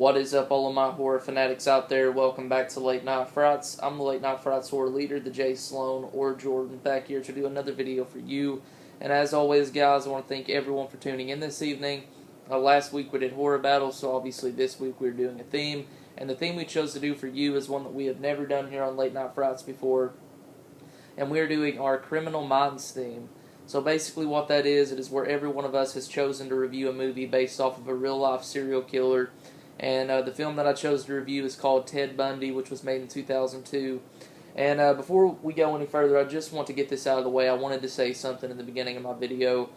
What is up, all of my horror fanatics out there? Welcome back to Late Night Frights. I'm the Late Night Frights horror leader, the Jay Sloan or Jordan, back here to do another video for you. And as always, guys, I want to thank everyone for tuning in this evening. Last week we did horror battles, so obviously this week we're doing a theme. And the theme we chose to do for you is one that we have never done here on Late Night Frights before. And we're doing our Criminal Minds theme. So basically what that is, it is where every one of us has chosen to review a movie based off of a real-life serial killer. And the film that I chose to review is called Ted Bundy, which was made in 2002. And before we go any further, I just want to get this out of the way. I wanted to say something in the beginning of my video.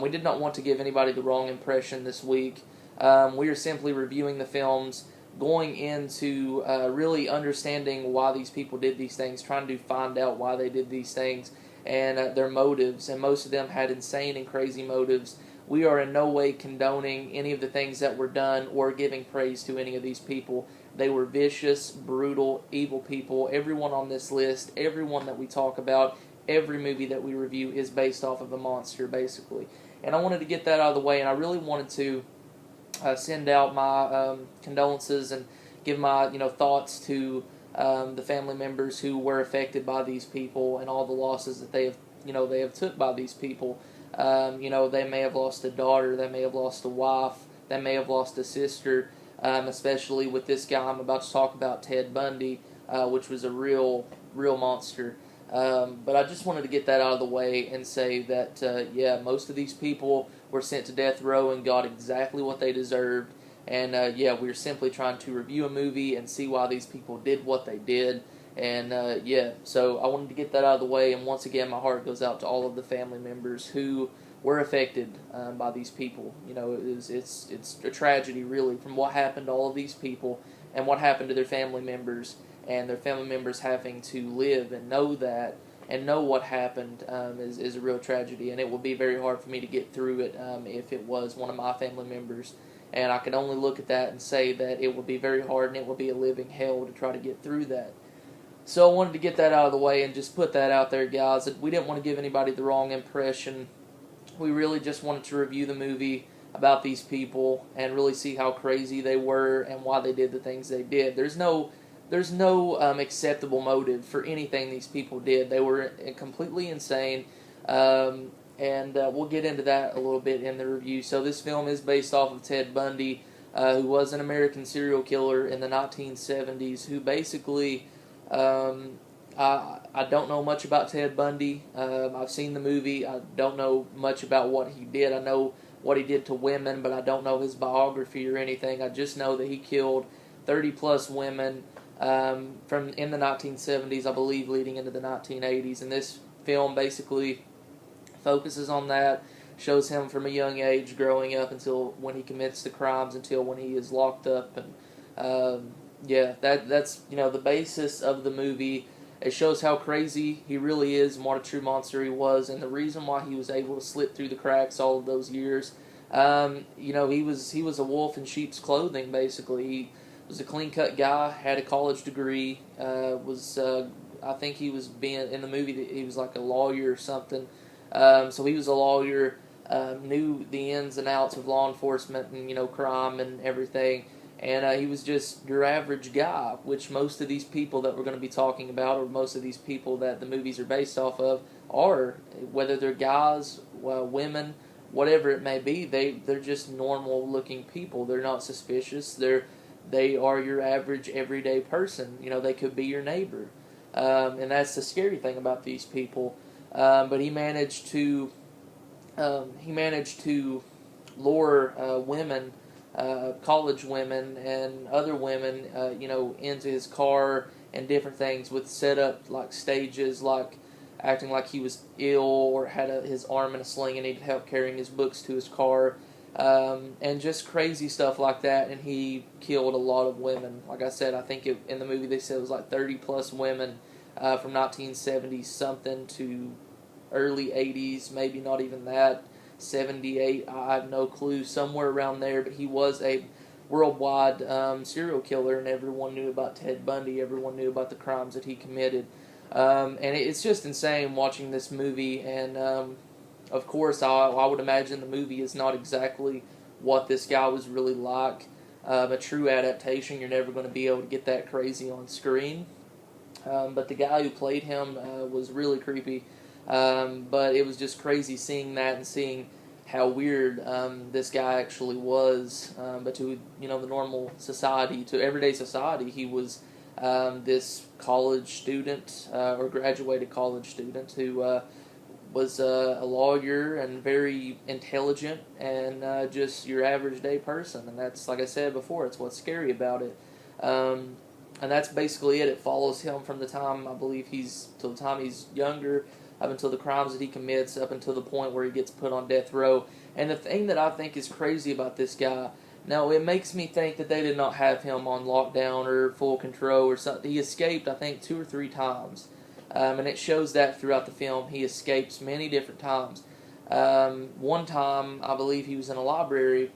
We did not want to give anybody the wrong impression this week. We are simply reviewing the films, going into really understanding why these people did these things, trying to find out why they did these things, and their motives. And most of them had insane and crazy motives. We are in no way condoning any of the things that were done or giving praise to any of these people. They were vicious, brutal, evil people. Everyone on this list, everyone that we talk about, every movie that we review is based off of a monster, basically. And I wanted to get that out of the way, and I really wanted to send out my condolences and give my thoughts to the family members who were affected by these people and all the losses that they have took by these people. They may have lost a daughter, they may have lost a wife, they may have lost a sister, especially with this guy I'm about to talk about, Ted Bundy, which was a real monster. But I just wanted to get that out of the way and say that, yeah, most of these people were sent to death row and got exactly what they deserved. And, yeah, we're simply trying to review a movie and see why these people did what they did. And, yeah, so I wanted to get that out of the way, and once again, my heart goes out to all of the family members who were affected by these people. It's a tragedy, really, from what happened to all of these people and what happened to their family members, and their family members having to live and know that and know what happened is a real tragedy, and it would be very hard for me to get through it if it was one of my family members. And I can only look at that and say that it would be very hard, and it would be a living hell to try to get through that. So I wanted to get that out of the way and just put that out there, guys. We didn't want to give anybody the wrong impression. We really just wanted to review the movie about these people and really see how crazy they were and why they did the things they did. There's no acceptable motive for anything these people did. They were completely insane, and we'll get into that a little bit in the review. So this film is based off of Ted Bundy, who was an American serial killer in the 1970s, who basically... I don't know much about Ted Bundy. I've seen the movie. I don't know much about what he did. I know what he did to women, but I don't know his biography or anything. I just know that he killed 30-plus women from in the 1970s, I believe, leading into the 1980s. And this film basically focuses on that, shows him from a young age growing up until when he commits the crimes, until when he is locked up. And yeah, that's the basis of the movie. It shows how crazy he really is and what a true monster he was, and the reason why he was able to slip through the cracks all of those years. He was a wolf in sheep's clothing, basically. He was a clean-cut guy, had a college degree, I think he was being, in the movie, he was like a lawyer or something. So he was a lawyer, knew the ins and outs of law enforcement and, crime and everything. And he was just your average guy, which most of these people that we're going to be talking about, or most of these people that the movies are based off of, are. Whether they're guys, women, whatever it may be, they're just normal-looking people. They're not suspicious. They are your average, everyday person. They could be your neighbor. And that's the scary thing about these people. But he managed to lure women, college women and other women, into his car and different things, with set up like stages, like acting like he was ill or had his arm in a sling and needed help carrying his books to his car, and just crazy stuff like that. And he killed a lot of women. Like I said, I think in the movie they said it was like 30-plus women from 1970 something to early 80s, maybe not even that. 78, I have no clue, somewhere around there, but he was a worldwide serial killer, and everyone knew about Ted Bundy, everyone knew about the crimes that he committed, and it's just insane watching this movie, and of course I would imagine the movie is not exactly what this guy was really like, a true adaptation. You're never going to be able to get that crazy on screen. But the guy who played him was really creepy. But it was just crazy seeing that and seeing how weird this guy actually was. But to the normal society, to everyday society, he was this college student or graduated college student who was a lawyer and very intelligent and just your average day person. And that's, like I said before, it's what's scary about it. And that's basically it. It follows him from the time, I believe till the time he's younger, up until the crimes that he commits, up until the point where he gets put on death row. And the thing that I think is crazy about this guy, now it makes me think that they did not have him on lockdown or full control or something. He escaped, I think, 2 or 3 times. And it shows that throughout the film. He escapes many different times. One time, I believe he was in a library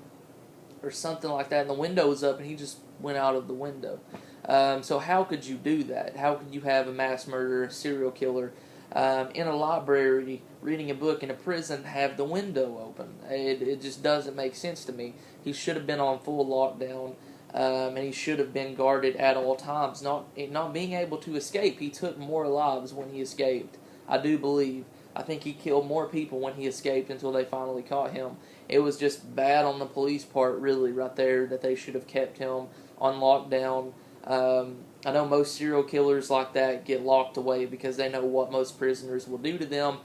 or something like that, and the window was up, and he just went out of the window. So how could you do that? How could you have a mass murderer, serial killer, in a library reading a book in a prison have the window open? It just doesn't make sense to me. He should have been on full lockdown, and he should have been guarded at all times, not being able to escape. He took more lives when he escaped, I do believe. I think he killed more people when he escaped until they finally caught him. It was just bad on the police part, really, right there, that they should have kept him on lockdown. I know most serial killers like that get locked away because they know what most prisoners will do to them,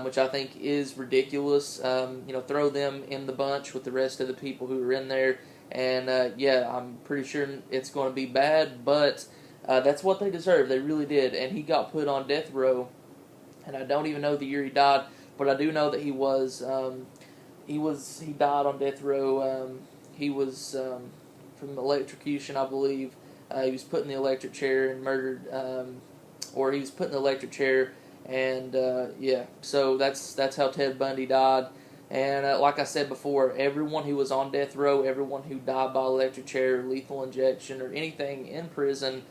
which I think is ridiculous. Throw them in the bunch with the rest of the people who are in there, and I'm pretty sure it's going to be bad, but that's what they deserve. They really did, and he got put on death row, and I don't even know the year he died, but I do know that he died on death row. He was from electrocution, I believe. He was put in the electric chair and murdered, or he was put in the electric chair, and so that's how Ted Bundy died. And like I said before, everyone who was on death row, everyone who died by electric chair, lethal injection, or anything in prison,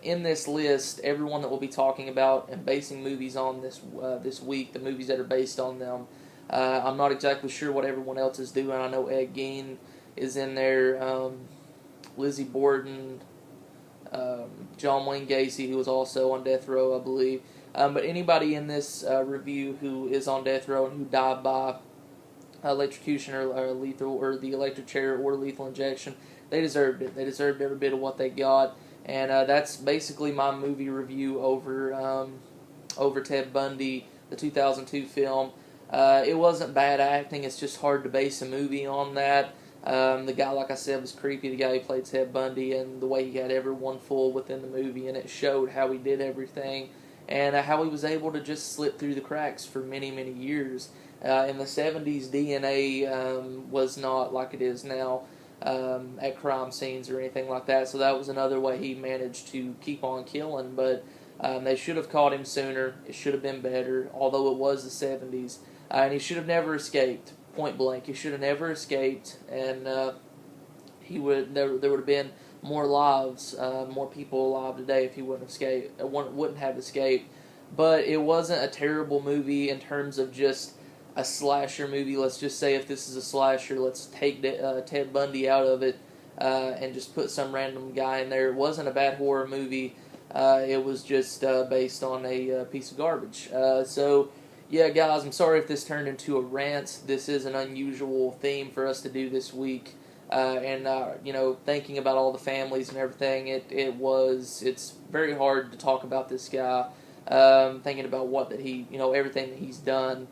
in this list, everyone that we'll be talking about and basing movies on this week, the movies that are based on them. I'm not exactly sure what everyone else is doing. I know Ed Gein is in there. Lizzie Borden, John Wayne Gacy, who was also on death row, I believe. But anybody in this review who is on death row and who died by electrocution or lethal or the electric chair or lethal injection, they deserved it. They deserved every bit of what they got. And that's basically my movie review over Ted Bundy, the 2002 film. It wasn't bad acting. It's just hard to base a movie on that. The guy, like I said, was creepy. The guy who played Ted Bundy, and the way he had everyone fooled within the movie, and it showed how he did everything, and how he was able to just slip through the cracks for many, many years. In the 70s, DNA was not like it is now at crime scenes or anything like that, so that was another way he managed to keep on killing, but they should have caught him sooner. It should have been better, although it was the 70s, and he should have never escaped. Point blank, he should have never escaped, and there would have been more lives, more people alive today if he wouldn't have escaped. But it wasn't a terrible movie in terms of just a slasher movie. Let's just say if this is a slasher, let's take Ted Bundy out of it and just put some random guy in there. It wasn't a bad horror movie. It was just based on a piece of garbage. Yeah, guys, I'm sorry if this turned into a rant. This is an unusual theme for us to do this week. Thinking about all the families and everything, it's very hard to talk about this guy, thinking about everything that he's done.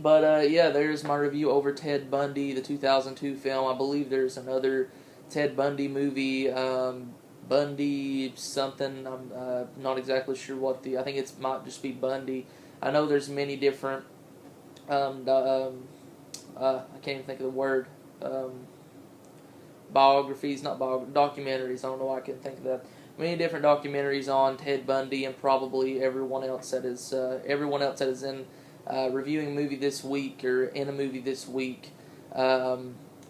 There's my review over Ted Bundy, the 2002 film. I believe there's another Ted Bundy movie, Bundy something. I'm not exactly sure I think it might just be Bundy. I know there's many different, I can't even think of the word, documentaries. I don't know why I couldn't think of that. Many different documentaries on Ted Bundy and probably everyone else that is in reviewing a movie this week or in a movie this week.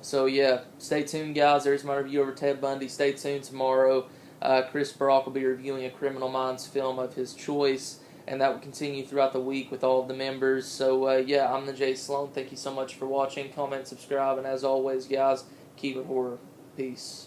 Stay tuned, guys. There's my review over Ted Bundy. Stay tuned tomorrow. Chris Brock will be reviewing a Criminal Minds film of his choice, and that will continue throughout the week with all of the members. So, I'm the Jay Sloan. Thank you so much for watching. Comment, subscribe, and as always, guys, Keep it horror. Peace.